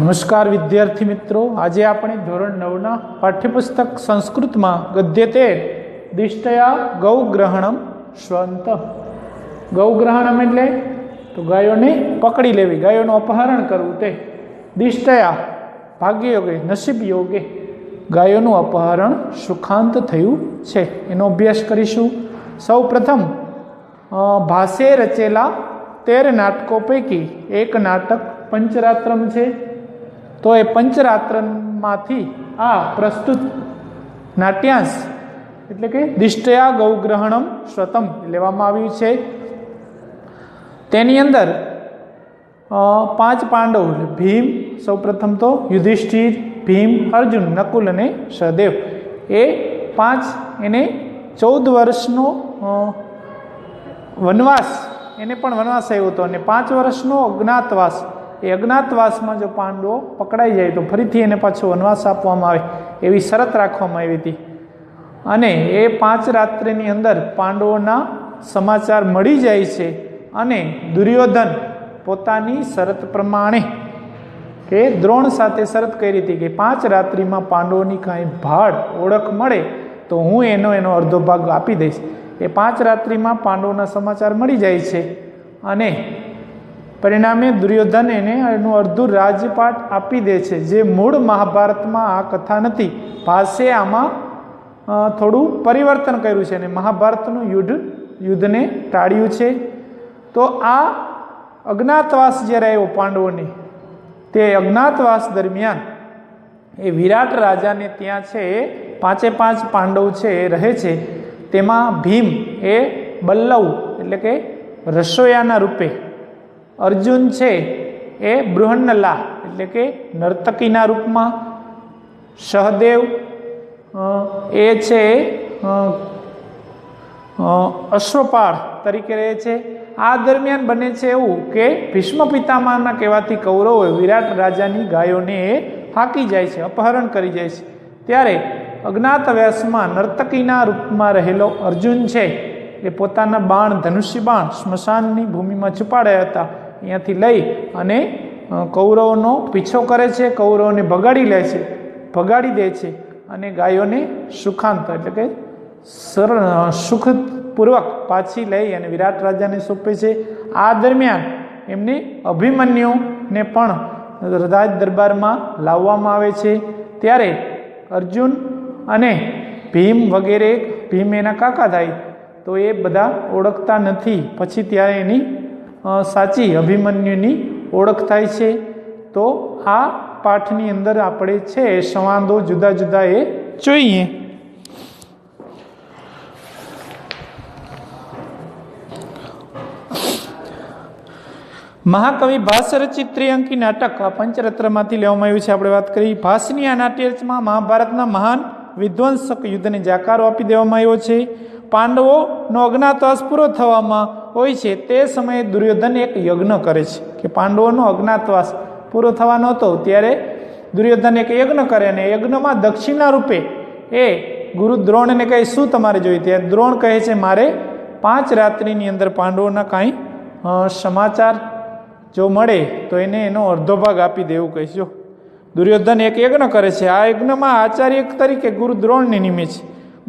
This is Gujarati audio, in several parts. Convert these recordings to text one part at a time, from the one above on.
નમસ્કાર વિદ્યાર્થી મિત્રો, આજે આપણે ધોરણ 9ના પાઠ્યપુસ્તક સંસ્કૃતમાં ગદ્ય 13 દિષ્ટયા ગૌગ્રહણમ સ્વંત. ગૌગ્રહણમ એટલે તો ગાયોને પકડી લેવી, ગાયોનું અપહરણ કરવું. તે દિષ્ટયા ભાગ્ય યોગે નસીબ યોગે ગાયોનું અપહરણ સુખાંત થયું છે, એનો અભ્યાસ કરીશું. સૌ પ્રથમ ભાસે રચેલા 13 નાટકો પૈકી એક નાટક પંચરાત્રમ છે. તો એ પંચરાત્રમાંથી આ પ્રસ્તુત નાટ્યાંશ એટલે કે દિષ્ટયા ગૌગ્રહણમ સ્વતમ લેવામાં આવ્યું છે. તેની અંદર 5 પાંડવ ભીમ, સૌ પ્રથમ તો યુધિષ્ઠિર, ભીમ, અર્જુન, નકુલ અને સહદેવ, એ 5 એને 14 વર્ષનો વનવાસ, એને પણ વનવાસ આવ્યો હતો, અને 5 વર્ષનો અજ્ઞાતવાસ. એ અજ્ઞાતવાસમાં જો પાંડવો પકડાઈ જાય તો ફરીથી એને પાછો વનવાસ આપવામાં આવે એવી શરત રાખવામાં આવી હતી. અને એ 5 રાત્રિની અંદર પાંડવોના સમાચાર મળી જાય છે, અને દુર્યોધન પોતાની શરત પ્રમાણે કે દ્રોણ સાથે શરત કરી હતી કે 5 રાત્રિમાં પાંડવોની કાંઈ ભાડ ઓળખ મળે તો હું એનો અડધો ભાગ આપી દઈશ. એ 5 રાત્રિમાં પાંડવોના સમાચાર મળી જાય છે, અને પરિણામે દુર્યોધન એને એનું અડધું રાજપાટ આપી દે છે, જે મૂળ મહાભારતમાં આ કથા નથી. ભાસે આમાં થોડું પરિવર્તન કર્યું છે અને મહાભારતનું યુદ્ધને ટાળ્યું છે. તો આ અજ્ઞાતવાસ જ્યારે આવ્યો પાંડવોને, તે અજ્ઞાતવાસ દરમિયાન એ વિરાટ રાજાને ત્યાં છે 5 પાંડવ છે એ રહે છે. તેમાં ભીમ એ બલ્લવ એટલે કે રસોયાના રૂપે, અર્જુન છે એ બૃહન્નલા એટલે કે નર્તકીના રૂપમાં, સહદેવ એ છે અશ્વપાળ તરીકે રહે છે. આ દરમિયાન બને છે એવું કે ભીષ્મ પિતામહના કહેવાથી કૌરવો વિરાટ રાજાની ગાયોને એ હાંકી જાય છે, અપહરણ કરી જાય છે. ત્યારે અજ્ઞાતવાસમાં નર્તકીના રૂપમાં રહેલો અર્જુન છે એ પોતાના બાણ, ધનુષ્ય બાણ સ્મશાનની ભૂમિમાં છુપાડ્યા હતા, અહીંયાથી લઈ અને કૌરવોનો પીછો કરે છે, કૌરવોને ભગાડી દે છે, અને ગાયોને સુખાંત એટલે કે સુખપૂર્વક પાછી લઈ અને વિરાટ રાજાને સોંપે છે. આ દરમિયાન એમને અભિમન્યુને પણ રાજ દરબારમાં લાવવામાં આવે છે. ત્યારે અર્જુન અને ભીમ વગેરે, ભીમ એના કાકા થાય, તો એ બધા ઓળખતા નથી. પછી ત્યારે એની સાચી અભિમન્યુની ઓળખ થાય છે. તો આ પાઠની અંદર આપણે છે સંવાદો જુદા જુદા એ જોઈએ. મહાકવિ ભાસ રચિત ત્રિઅંકી નાટક આ પંચરત્નમાંથી લેવામાં આવ્યું છે. આપણે વાત કરી ભાસની આ નાટ્યમાં મહાભારતના મહાન વિધ્વંસક યુદ્ધને જાકારો આપી દેવામાં આવ્યો છે. પાંડવોનો અજ્ઞાતવાસ પૂરો થવામાં હોય છે તે સમયે દુર્યોધન એક યજ્ઞ કરે છે કે પાંડવોનો અજ્ઞાતવાસ પૂરો થવાનો હતો, ત્યારે દુર્યોધન એક યજ્ઞ કરે, અને યજ્ઞમાં દક્ષિણા રૂપે એ ગુરુ દ્રોણને કહે શું તમારે જોઈએ? ત્યારે દ્રોણ કહે છે મારે 5 રાત્રિની અંદર પાંડવોના કાંઈ સમાચાર જો મળે તો એનો અડધો ભાગ આપી દેવું કહીશું. દુર્યોધન એક યજ્ઞ કરે છે. આ યજ્ઞમાં આચાર્ય તરીકે ગુરુ દ્રોણને નિમે છે.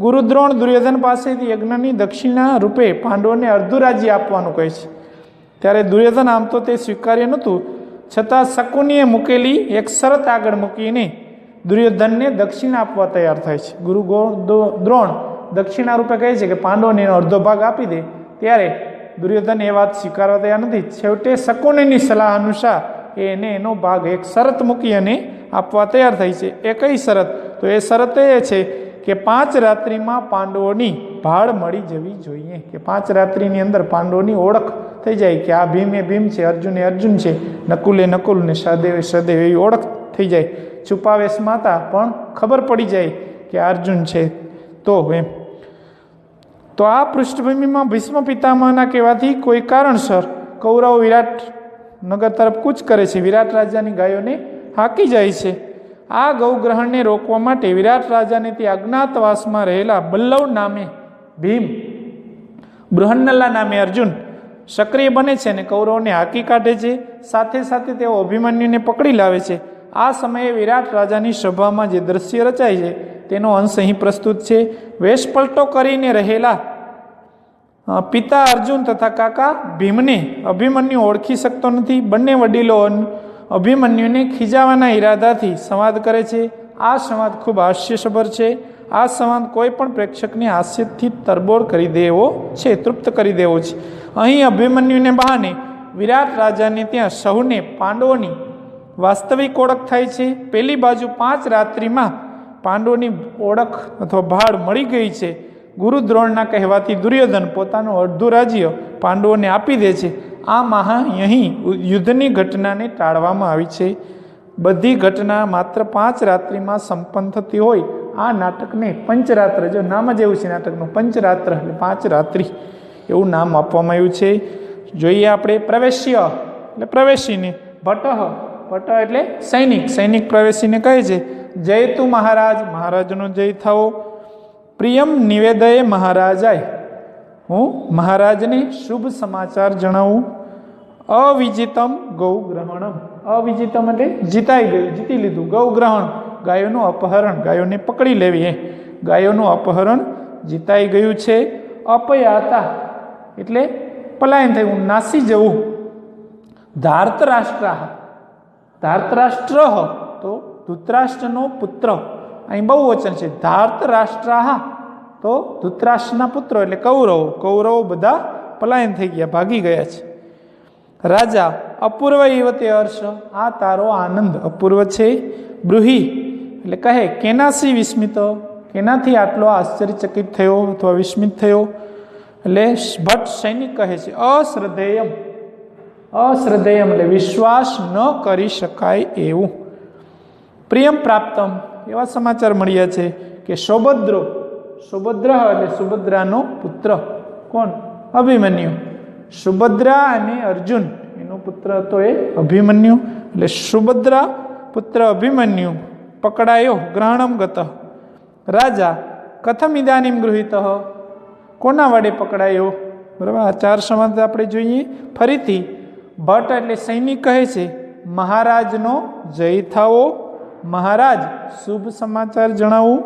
ગુરુ દ્રોણ દુર્યોધન પાસેથી યજ્ઞની દક્ષિણા રૂપે પાંડવોને અર્ધું રાજ્ય આપવાનું કહે છે. ત્યારે દુર્યોધન આમ તો તે સ્વીકાર્ય નહોતું, છતાં શકુનીએ મૂકેલી એક શરત આગળ મૂકીને દુર્યોધનને દક્ષિણા આપવા તૈયાર થાય છે. ગુરુ દ્રોણ દક્ષિણા રૂપે કહે છે કે પાંડવોને એનો અડધો ભાગ આપી દે. ત્યારે દુર્યોધન એ વાત સ્વીકારવા તૈયાર નથી. છેવટે શકુનીની સલાહ અનુસાર એને એનો ભાગ એક શરત મૂકી અને આપવા તૈયાર થઈ છે. એ કઈ શરત? તો એ શરત એ છે કે 5 રાત્રિમાં પાંડવોની ભાડ મળી જવી જોઈએ, કે 5 રાત્રિની અંદર પાંડવોની ઓળખ થઈ જાય કે આ ભીમ એ ભીમ છે, અર્જુન એ અર્જુન છે, નકુલ એ નકુલ ને સહદેવ એ સહદેવ, એવી ઓળખ થઈ જાય. છુપાવેશમાં હતા પણ ખબર પડી જાય કે અર્જુન છે. તો એમ તો આ પૃષ્ઠભૂમિમાં ભીષ્મ પિતામહના કહેવાથી કોઈ કારણસર કૌરવો વિરાટ નગર તરફ કૂચ કરે છે, વિરાટ રાજાની ગાયોને હાંકી જાય છે. આ ગૌગ્રહણને રોકવા માટે વિરાટ રાજાને તે અજ્ઞાતવાસમાં રહેલા બલ્લવ નામે ભીમ, બૃહન્નલા નામે અર્જુન સક્રિય બને છે અને કૌરવોને હાંકી કાઢે છે. સાથે સાથે તેઓ અભિમન્યુને પકડી લાવે છે. આ સમયે વિરાટ રાજાની સભામાં જે દ્રશ્ય રચાય છે તેનો અંશ અહીં પ્રસ્તુત છે. વેશપલટો કરીને રહેલા પિતા અર્જુન તથા કાકા ભીમને અભિમન્યુ ઓળખી શકતો નથી. બંને વડીલો અભિમન્યુને ખીજાવાના ઈરાદાથી સંવાદ કરે છે. આ સંવાદ ખૂબ હાસ્યસભર છે. આ સંવાદ કોઈ પણ પ્રેક્ષકને હાસ્યથી તરબોળ કરી દેવો છે, તૃપ્ત કરી દેવો છે. અહીં અભિમન્યુને બહાને વિરાટ રાજાને ત્યાં સૌને પાંડવોની વાસ્તવિક ઓળખ થાય છે. પેલી બાજુ 5 રાત્રિમાં પાંડવોની ઓળખ અથવા ભાળ મળી ગઈ છે. ગુરુ દ્રોણના કહેવાથી દુર્યોધન પોતાનું અડધું રાજ્ય પાંડવોને આપી દે છે. આમાં અહીં યુદ્ધની ઘટનાને ટાળવામાં આવી છે. બધી ઘટના માત્ર 5 રાત્રિમાં સંપન્ન થતી હોય આ નાટકને પંચરાત્ર, જો નામ જ એવું છે નાટકનું, પંચરાત્ર એટલે 5 રાત્રિ એવું નામ આપવામાં આવ્યું છે. જોઈએ આપણે પ્રવેશ્ય એટલે પ્રવેશીને, ભટ્ટ એટલે સૈનિક પ્રવેશીને કહે છે જય તું મહારાજ, મહારાજનો જય થાઓ. પ્રિયમ નિવેદયે મહારાજાય, હું મહારાજને શુભ સમાચાર જણાવું. અવિજિતમ ગૌગ્રહણમ, અવિજિતમ એટલે જીતાઈ ગયું, જીતી લીધું. ગૌગ્રહણ ગાયોનું અપહરણ, ગાયોને પકડી લેવી, ગાયોનું અપહરણ જીતાઈ ગયું છે. અપયાતા એટલે પલાયન થયું, નાસી જવું. ધાર્તરાષ્ટ્ર, ધાર્તરાષ્ટ્ર તો ધૃતરાષ્ટ્રનો પુત્ર, અહીં બહુ વચન છે. ધાર્તરાષ્ટ્ર તો ધૃતરાષ્ટ્રના પુત્રો એટલે કૌરવો બધા પલાયન થઈ ગયા, ભાગી ગયા છે. રાજા અપૂર્વ યુવતે હર્ષ, આ તારો આનંદ અપૂર્વ છે. બ્રુહી એટલે કહે કેનાસી વિસ્મિત, કેનાથી આટલો આશ્ચર્યચકિત થયો અથવા વિસ્મિત થયો. એટલે ભટ્ટ સૈનિક કહે છે અશ્રદ્ધેયમ, અશ્રદ્ધેયમ એટલે વિશ્વાસ ન કરી શકાય એવું. પ્રિયમ પ્રાપ્તમ, એવા સમાચાર મળ્યા છે કે સૌભદ્ર એટલે સુભદ્રાનો પુત્ર, કોણ? અભિમન્યુ. સુભદ્રા અને અર્જુન એનો પુત્ર હતો એ અભિમન્યુ. એટલે સુભદ્રા પુત્ર અભિમન્યુ પકડાયો, ગ્રહણમ ગત. રાજા કથમ ઇદાનીમ ગૃહિત, કોના વડે પકડાયો? બરાબર, આ 4 સમાજ આપણે જોઈએ. ફરીથી ભટ્ટ એટલે સૈનિક કહે છે મહારાજનો જય થાઓ, મહારાજ શુભ સમાચાર જણાવું.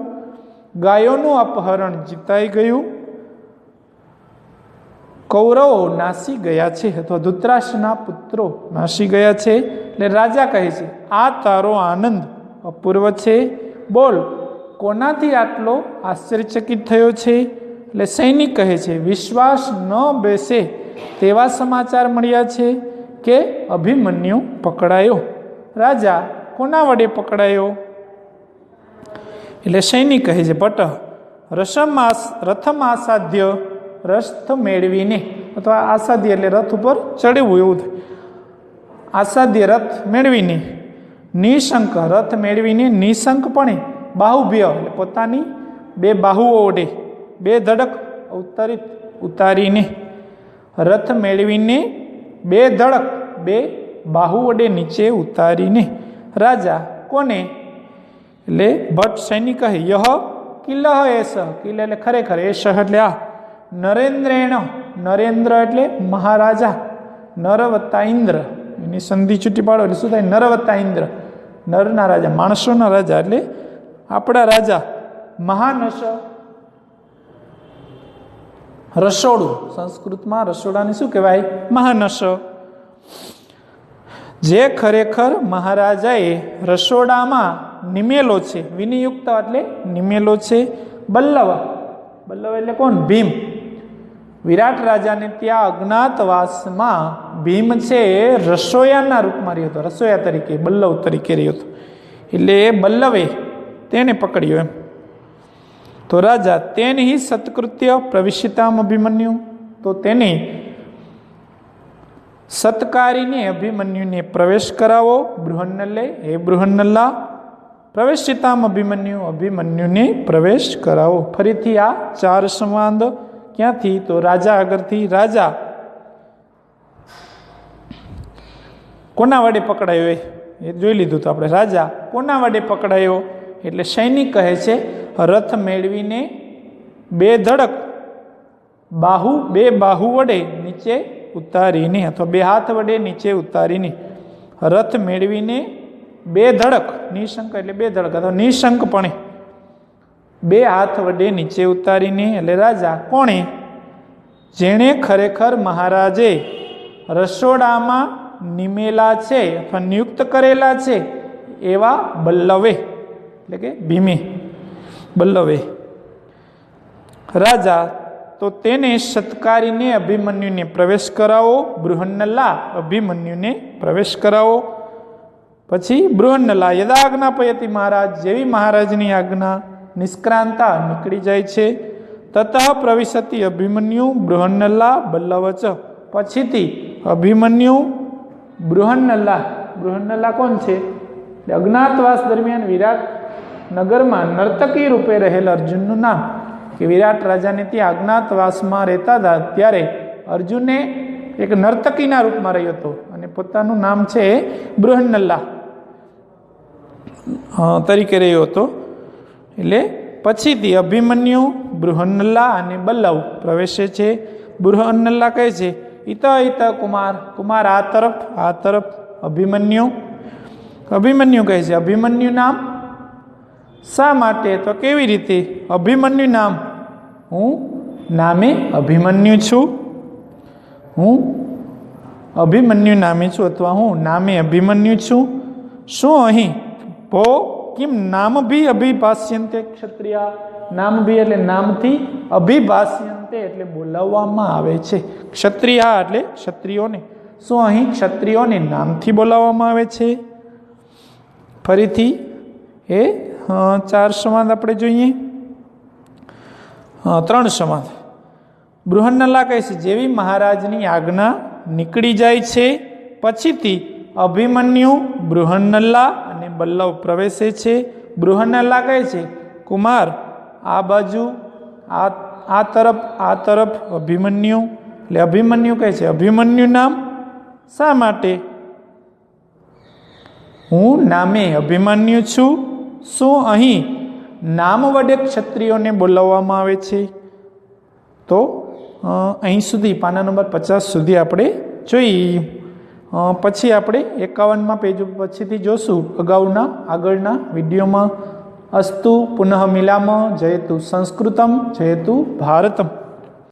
ગાયોનું અપહરણ જીતાઈ ગયું. કૌરવો નાસી ગયા છે અથવા ધૃતરાષ્ટ્રના પુત્રો નાસી ગયા છે. એટલે રાજા કહે છે આ તારો આનંદ અપૂર્વ છે. બોલ, કોનાથી આટલો આશ્ચર્યચકિત થયો છે? એટલે સૈનિક કહે છે વિશ્વાસ ન બેસે તેવા સમાચાર મળ્યા છે કે અભિમન્યુ પકડાયો. રાજા કોના વડે પકડાયો? એટલે સૈનિક કહે છે ભટ્ટ રથમ આસાધ્ય, રથ મેળવીને અથવા આસાધ્ય એટલે રથ ઉપર ચડવું એવું થાય. આસાધ્ય રથ મેળવીને, નિશંક રથ મેળવીને નિશંકપણે, બાહુભ્ય એટલે પોતાની 2 બાહુઓ વડે 2 ધડક ઉતારીને, રથ મેળવીને 2 ધડક 2 બાહુ વડે નીચે ઉતારીને. રાજા કોને? એટલે ભટ્ટ સૈનિક કહે યહ કિલ્લહ એસ, કિલ્લ એટલે ખરેખર, એસ એટલે આ. નરેન્દ્રેણ, નરેન્દ્ર એટલે મહારાજા, નર વત્તા ઇન્દ્ર એની સંધિ છૂટી પાડો એટલે શું થાય? નર વત્તા ઇન્દ્ર, નરના રાજા, માણસોના રાજા એટલે આપણા રાજા. મહાનશ રસોડું, સંસ્કૃતમાં રસોડાને શું કહેવાય? મહાનશ. જે ખરેખર મહારાજાએ રસોડામાં નિમેલો છે, વિનિયુક્ત એટલે નિમેલો છે. બલ્લવ, બલ્લવ એટલે કોણ? ભીમ. વિરાટ રાજાને ત્યાં અજ્ઞાતવાસમાં ભીમ છે રસોયાના રૂપમાં રહ્યો હતો, રસોયા તરીકે, બલ્લવ તરીકે રહ્યો હતો. એટલે એ બલ્લવે તેને પકડ્યો એમ. તો રાજા તેને હિ સત્કૃત્ય પ્રવિશિતામ અભિમન્યુ, તો તેને સત્કારીને અભિમન્યુને પ્રવેશ કરાવો. બૃહન્નલે, હે બૃહન્નલા, પ્રવેશિતામ અભિમન્યુ, અભિમન્યુને પ્રવેશ કરાવો. ફરીથી આ 4 સંવાદ ક્યાંથી? તો રાજા આગળથી. રાજા કોના વડે પકડાયો એ જોઈ લીધું તો આપણે. રાજા કોના વડે પકડાયો? એટલે સૈનિક કહે છે રથ મેળવીને 2 ધડક બાહુ 2 બાહુ વડે નીચે ઉતારીને અથવા 2 હાથ વડે નીચે ઉતારીને, રથ મેળવીને બેધડક, નિશંક એટલે બેધડક અથવા નિશંકપણે 2 હાથ વડે નીચે ઉતારીને, એટલે રાજા કોણે? જેણે ખરેખર મહારાજે રસોડામાં નિમેલા છે અથવા નિયુક્ત કરેલા છે એવા બલ્લવે, એટલે કે ભીમે, બલ્લવે રાજા, તો તેને સત્કારીને અભિમન્યુને પ્રવેશ કરાવો. બૃહન્નલા, અભિમન્યુને પ્રવેશ કરાવો. પછી બૃહન્નલા યદાજ્ઞાપયતિ મહારાજ, જેવી મહારાજની આજ્ઞા નિષ્ક્રાંતા નીકળી જાય છે. તતઃ પ્રવિશતિ અભિમન્યુ બૃહન્નલા બલ્લવચ, પછીથી અભિમન્યુ બૃહન્નલા, બૃહન્નલા કોણ છે? અજ્ઞાતવાસ દરમિયાન વિરાટ નગરમાં નર્તકી રૂપે રહેલ અર્જુનનું નામ, કે વિરાટ રાજાને ત્યાં અજ્ઞાતવાસમાં રહેતા હતા ત્યારે અર્જુને એક નર્તકીના રૂપમાં રહ્યો હતો અને પોતાનું નામ છે બૃહન્નલા તરીકે રહ્યો હતો. એટલે પછીથી અભિમન્યુ બૃહન્નલા અને બલ્લવ પ્રવેશે છે. બૃહન્નલા કહે છે ઈત ઈત કુમાર, કુમાર આ તરફ અભિમન્યુ, અભિમન્યુ કહે છે અભિમન્યુ નામ શા માટે? તો કેવી રીતે અભિમન્યુ નામ? હું નામે અભિમન્યુ છું, હું અભિમન્યુ નામે છું અથવા હું નામે અભિમન્યુ છું. શું અહીં ભો કિમ નામ ભી અભિભાષ્યંતે ક્ષત્રિય, નામ ભી એટલે નામથી, અભિભાષ્યંતે એટલે બોલાવવામાં આવે છે. ક્ષત્રિય એટલે ક્ષત્રિયોને. શું અહીં ક્ષત્રિયોને નામથી બોલાવવામાં આવે છે? ફરીથી એ 4 સમાજ આપણે જોઈએ. 3 સમાજ. બૃહન્નલા કહે છે જેવી મહારાજની આજ્ઞા નીકળી જાય છે પછીથી અભિમન્યુ બૃહન્નલા અને બલ્લવ પ્રવેશે છે. બૃહન્નલા કહે છે કુમાર આ બાજુ, આ તરફ અભિમન્યુ, એટલે અભિમન્યુ કહે છે અભિમન્યુ નામ શા માટે? હું નામે અભિમન્યુ છું. શું અહીં નામ વડે ક્ષત્રિયોને બોલાવવામાં આવે છે? તો અહીં સુધી પાના નંબર 50 સુધી આપણે જોઈ. પછી આપણે 51માં પેજ પછીથી જોશું અગાઉના આગળના વિડીયોમાં. અસ્તુ પુનઃ મિલામ. જયતુ સંસ્કૃતમ, જયતુ ભારતમ.